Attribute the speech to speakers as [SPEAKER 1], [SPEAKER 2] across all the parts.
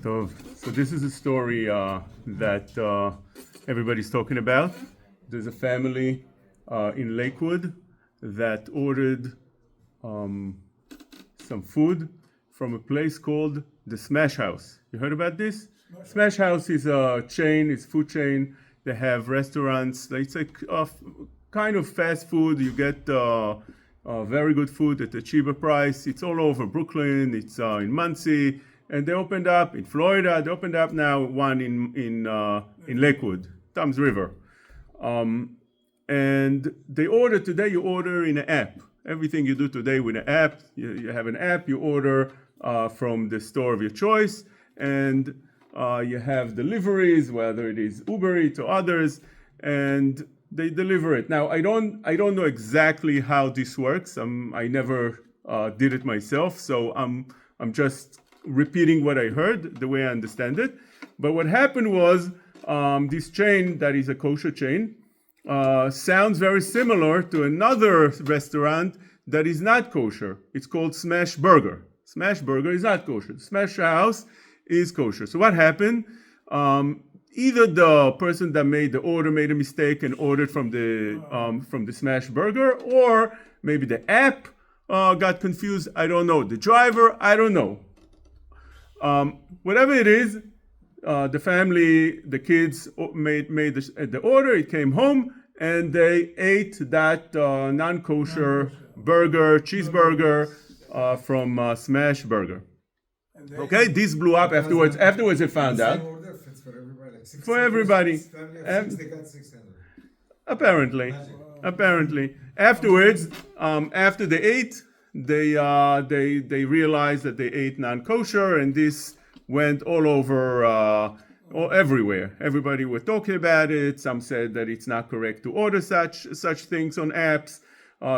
[SPEAKER 1] So this is a story that everybody's talking about. There's a family in Lakewood that ordered some food from a place called the Smash House. You heard about this? Smash House is a chain, it's a food chain. They have restaurants. It's like kind of fast food. You get very good food at a cheaper price. It's all over Brooklyn. It's in Muncie. And they opened up in Florida. They opened up now one in Lakewood, Tom's River. And they order today. You order in an app. Everything you do today with an app. You have an app. You order from the store of your choice, and you have deliveries, whether it is Uber Eats or others, and they deliver it. Now I don't know exactly how this works. I never did it myself, so I'm just repeating what I heard, the way I understand it. But what happened was this chain that is a kosher chain sounds very similar to another restaurant that is not kosher. It's called Smash Burger. Smash Burger is not kosher. Smash House is kosher. So what happened? Either the person that made the order made a mistake and ordered from the Smash Burger, or maybe the app got confused. I don't know. The driver, I don't know. Whatever it is, the family, the kids made the order. It came home and they ate that non-kosher burger, cheeseburger from Smash Burger. Okay, this blew up afterwards. Afterwards, they found out. For everybody. Apparently. Afterwards, after they ate, they realized that they ate non-kosher, and this went all over, everywhere. Everybody were talking about it. Some said that it's not correct to order such things on apps.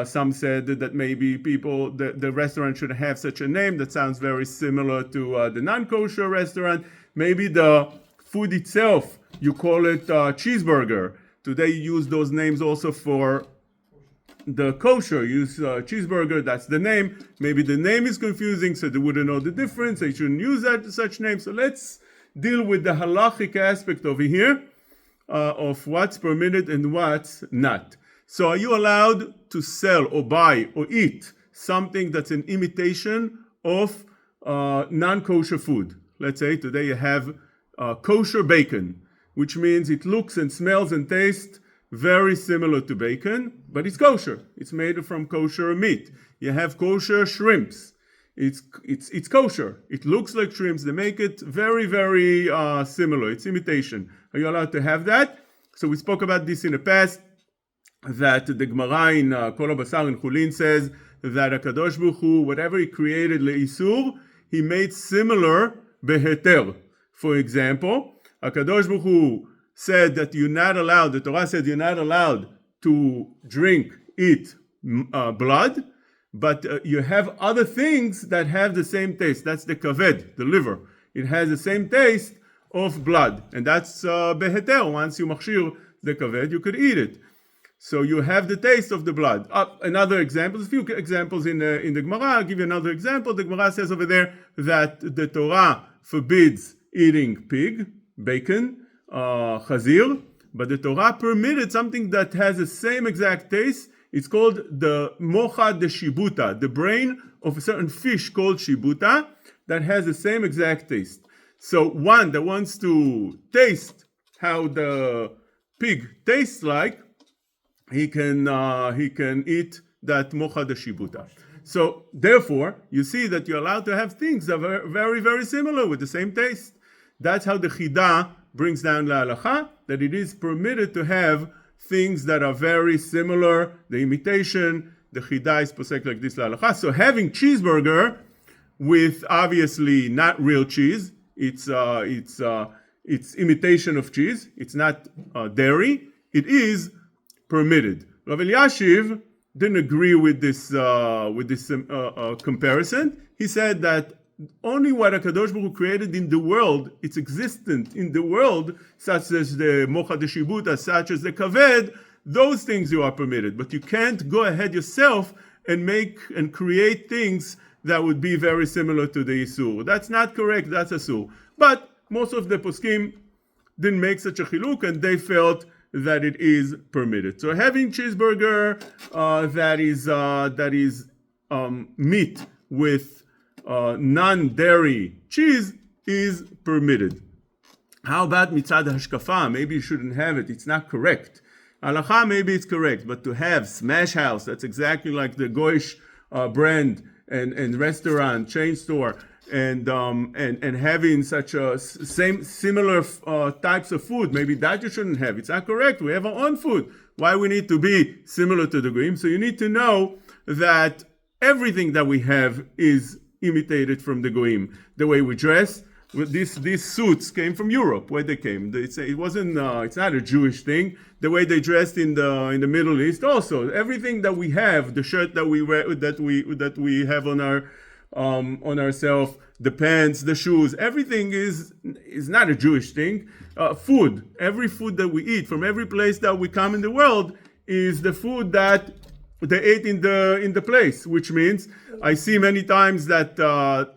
[SPEAKER 1] Some said that maybe the restaurant should have such a name that sounds very similar to the non-kosher restaurant. Maybe the food itself, you call it cheeseburger. Today you use those names also for the kosher. Use cheeseburger, that's the name. Maybe the name is confusing, so they wouldn't know the difference. They shouldn't use such names. So let's deal with the halachic aspect over here of what's permitted and what's not. So are you allowed to sell or buy or eat something that's an imitation of non-kosher food? Let's say today you have kosher bacon, which means it looks and smells and tastes very similar to bacon, but it's kosher. It's made from kosher meat. You have kosher shrimps. It's kosher. It looks like shrimps. They make it very, very similar. It's imitation. Are you allowed to have that? So we spoke about this in the past, that the Gemara in Kol HaBasar in Chulin says that HaKadosh Baruch Hu, whatever he created le'isur, he made similar beheter. For example, HaKadosh Baruch Hu said that you're not allowed, the Torah said you're not allowed to eat blood, but you have other things that have the same taste. That's the kaved, the liver. It has the same taste of blood, and that's beheter. Once you machshir the kaved, you could eat it. So you have the taste of the blood. Another example, a few examples in the Gemara. I'll give you another example. The Gemara says over there that the Torah forbids eating pig, bacon, chazir, but the Torah permitted something that has the same exact taste. It's called the mocha de shibuta, the brain of a certain fish called shibuta that has the same exact taste. So one that wants to taste how the pig tastes like, he can eat that mocha de shibuta. So therefore, you see that you're allowed to have things that are very, very similar with the same taste. That's how the Chida brings down la halacha, that it is permitted to have things that are very similar. The imitation, the Chida is posek like this la halacha. So having cheeseburger with obviously not real cheese, it's imitation of cheese. It's not dairy. It is permitted. Rav Eliashiv didn't agree with this comparison. He said that only what HaKadosh Baruch Hu created in the world, it's existent in the world, such as the mocha de shibuta, such as the kaved, those things you are permitted. But you can't go ahead yourself and make and create things that would be very similar to the Isur. That's not correct, that's Asur. But most of the poskim didn't make such a chiluk, and they felt that it is permitted. So having cheeseburger that is meat with non-dairy cheese is permitted. How about mitzad hashkafa? Maybe you shouldn't have it. It's not correct. Halacha, maybe it's correct, but to have Smash House, that's exactly like the Goyish brand and restaurant chain store, and having such a similar types of food, maybe that you shouldn't have. It's not correct. We have our own food. Why we need to be similar to the Goyim? So you need to know that everything that we have is imitated from the Goyim. The way we dress, these suits came from Europe. Where they came, it wasn't. It's not a Jewish thing. The way they dressed in the Middle East, also everything that we have, the shirt that we wear, that we have on ourselves, the pants, the shoes, everything is not a Jewish thing. Food, every food that we eat from every place that we come in the world is the food that they ate in the place, which means I see many times that the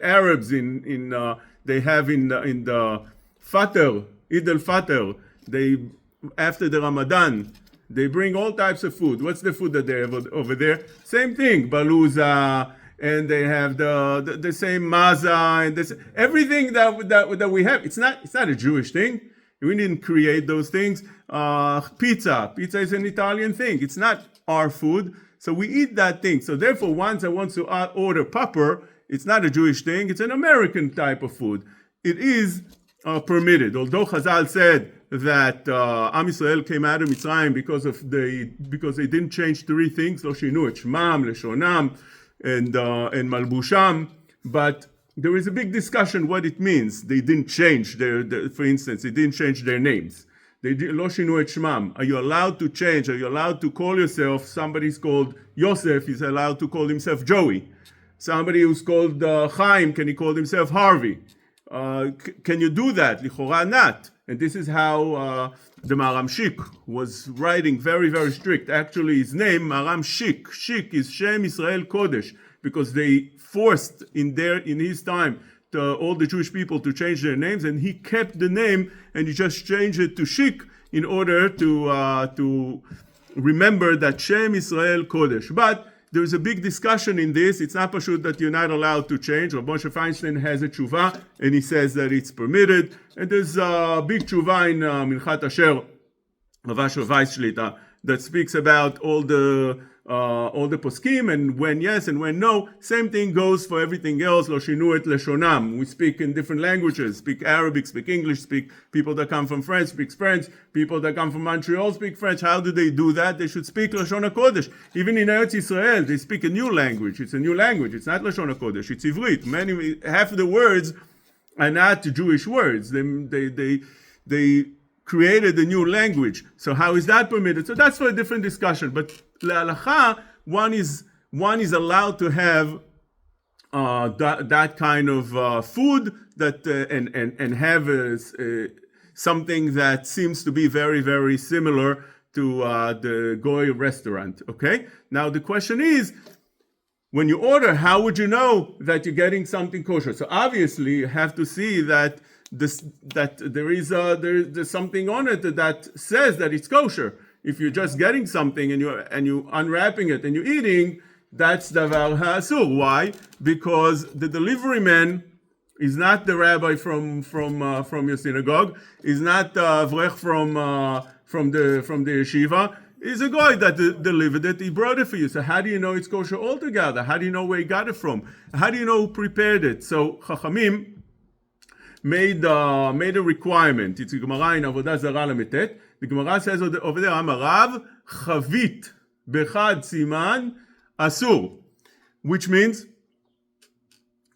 [SPEAKER 1] Arabs they have in the Fitr, Eid al-Fitr, they after the Ramadan they bring all types of food. What's the food that they have over there? Same thing, baluza, and they have the same maza and this everything that we have. It's not a Jewish thing. We didn't create those things. Pizza is an Italian thing. It's not our food. So we eat that thing. So therefore, once I want to order pupper, it's not a Jewish thing. It's an American type of food. It is permitted. Although Chazal said that Am Yisrael came out of Mitzrayim because they didn't change three things: Lo shinu et shmam, leshonam, and malbusham. But there is a big discussion what it means. They didn't change for instance, they didn't change their names. Lo shinu et shmam. Are you allowed to change? Are you allowed to call yourself? Somebody's called Yosef, he's allowed to call himself Joey. Somebody who's called Chaim, can he call himself Harvey? Can you do that? Lichora not. And this is how the Maram Shik was writing, very, very strict. Actually, his name, Maram Shik. Shik is Shem Israel Kodesh, because they forced in his time all the Jewish people to change their names, and he kept the name and he just changed it to Shik in order to remember that Shem Israel Kodesh. But there is a big discussion in this. It's not pashut that you're not allowed to change. Rabbi Moshe Feinstein has a tshuva and he says that it's permitted. And there's a big tshuva in Minchat Asher, Ravash Weiss Shlita, that speaks about all the poskim and when yes and when no. Same thing goes for everything else. Lo shinu et leshonam. We speak in different languages. Speak Arabic, speak English, speak people that come from France, speak French. People that come from Montreal speak French. How do they do that? They should speak Lashon HaKodesh. Even in Eretz Yisrael, they speak a new language. It's a new language. It's not Lashon HaKodesh. It's Ivrit. Half of the words are not Jewish words. They created a new language. So how is that permitted? So that's for a different discussion. But le'alacha, one is allowed to have that kind of food that and have something that seems to be very, very similar to the Goy restaurant. Okay. Now the question is, when you order, how would you know that you're getting something kosher? So obviously, you have to see that there's something on it that says that it's kosher. If you're just getting something and you unwrapping it and you're eating, that's davar ha'asur. Why? Because the delivery man is not the rabbi from your synagogue. Is not avrech from the yeshiva. Is a guy that delivered it. He brought it for you. So how do you know it's kosher altogether? How do you know where he got it from? How do you know who prepared it? So Chachamim made a requirement. It's a Gemara in Avodah Zarah Lametet. The Gemara says over there, Amarav Chavit Bechad Siman Asur, which means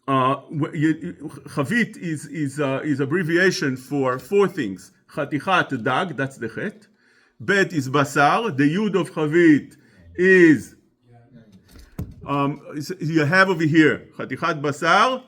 [SPEAKER 1] Chavit is abbreviation for four things. Chatichat Dag, that's the Chet. Bet is Basar. The Yud of Chavit is you have over here Chatichat Basar.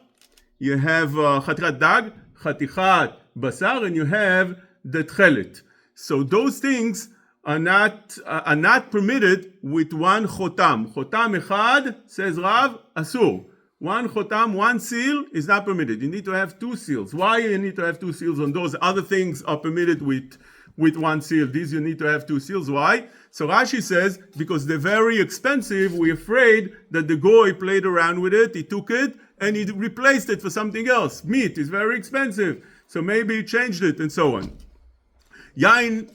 [SPEAKER 1] You have Chatichat Dag, Chatichat Basar, and you have the Tchelet. So those things are not permitted with one chotam. Chotam echad, says Rav, asur. One chotam, one seal is not permitted. You need to have two seals. Why you need to have two seals on those? Other things are permitted with one seal. These you need to have two seals. Why? So Rashi says, because they're very expensive, we're afraid that the goy played around with it, he took it, and he replaced it for something else. Meat is very expensive, so maybe he changed it, and so on. Yain,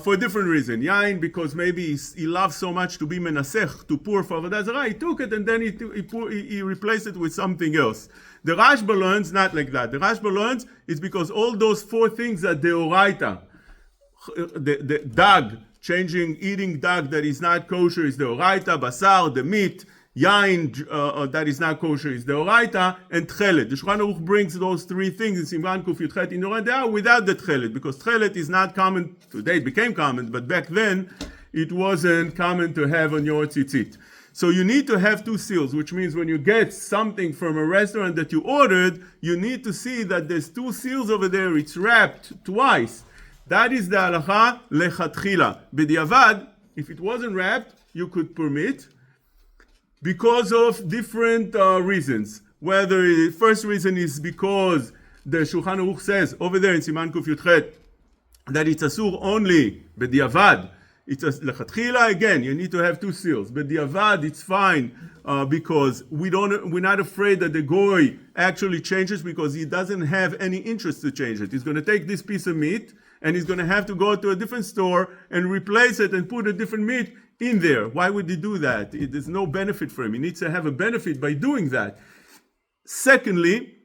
[SPEAKER 1] for a different reason. Yain, because maybe he loves so much to be menasech, to pour for Avodah Zarah, he took it and then he replaced it with something else. The Rashba learns not like that. The Rashba learns it's because all those four things are deoraita. The dag, eating dag that is not kosher is deoraita, basar, the meat, yain that is not kosher is deoraita, and tchelet. The Shulchan Aruch brings those three things in Simvan Kuf Yudchet in Yoreh without the tchelet, because tchelet is not common today. It became common, but back then it wasn't common to have on your tzitzit. So you need to have two seals, which means when you get something from a restaurant that you ordered, you need to see that there's two seals over there. It's wrapped twice. That is the halacha lechatchila. B'diavad, if it wasn't wrapped, you could permit because of different reasons. Whether the first reason is because the Shulchan Aruch says over there in Siman Kuf Yudchet that it's asur only b'diavad. It's a lechatchila again. You need to have two seals. B'diavad, it's fine because we're not afraid that the goy actually changes because he doesn't have any interest to change it. He's going to take this piece of meat and he's going to have to go to a different store and replace it and put a different meat in there. Why would he do that? There's no benefit for him. He needs to have a benefit by doing that. Secondly,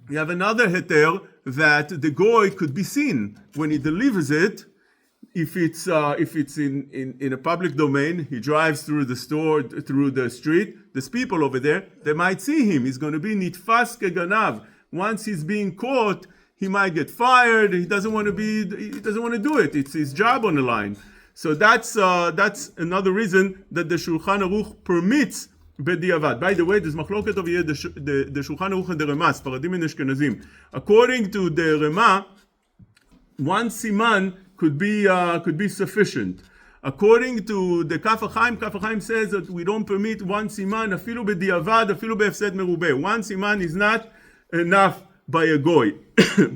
[SPEAKER 1] you have another heter that the goy could be seen when he delivers it. If it's in a public domain, he drives through the store, through the street, there's people over there, they might see him. He's going to be nitfas keganav. Once he's being caught, he might get fired. He doesn't want to do it. It's his job on the line. So that's another reason that the Shulchan Aruch permits b'diavad. By the way, there's machloket over here, the Shulchan Aruch and the Rema, Sfaradim and Ashkenazim. According to the Rema, one siman could be sufficient. According to the Kaf HaChaim says that we don't permit one siman, afilu b'diavad, afilu be'efsed merubeh. One siman is not enough by a goy.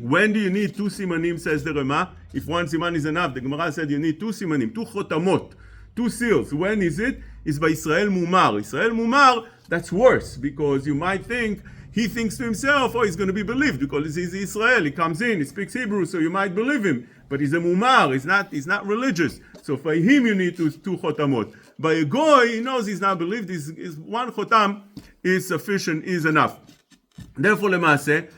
[SPEAKER 1] When do you need two simanim, says the Rema? If one siman is enough, the Gemara said you need two simanim, two chotamot, two seals. When is it? It's by Israel Mumar. Israel Mumar, that's worse, because you might think, he thinks to himself, oh, he's going to be believed, because he's Israel, he comes in, he speaks Hebrew, so you might believe him. But he's a Mumar, he's not religious. So for him you need two chotamot. By a goy, he knows he's not believed, is one chotam is sufficient, is enough. Therefore, Lemase,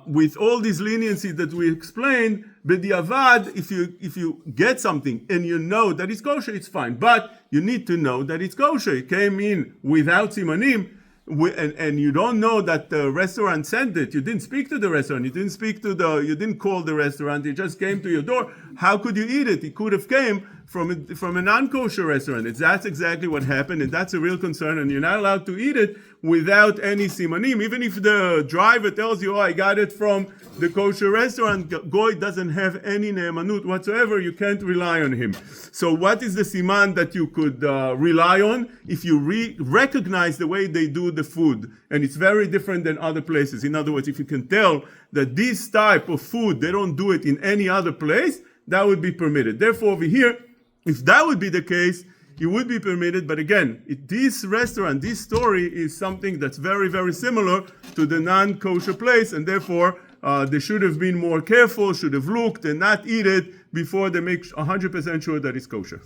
[SPEAKER 1] with all these leniency that we explained, b'diavad, if you get something and you know that it's kosher, it's fine. But you need to know that it's kosher. It came in without simanim, and you don't know that the restaurant sent it. You didn't speak to the restaurant. You didn't call the restaurant. It just came to your door. How could you eat it? It could have came from a non-kosher restaurant. That's exactly what happened, and that's a real concern. And you're not allowed to eat it without any simanim. Even if the driver tells you, oh, I got it from the kosher restaurant, goy doesn't have any ne'emanut whatsoever. You can't rely on him. So what is the siman that you could rely on? If you recognize the way they do the food, and it's very different than other places. In other words, if you can tell that this type of food, they don't do it in any other place, that would be permitted. Therefore, over here, if that would be the case, it would be permitted. But again, this restaurant, this story is something that's very, very similar to the non-kosher place, and therefore they should have been more careful, should have looked and not eat it before they make 100% sure that it's kosher.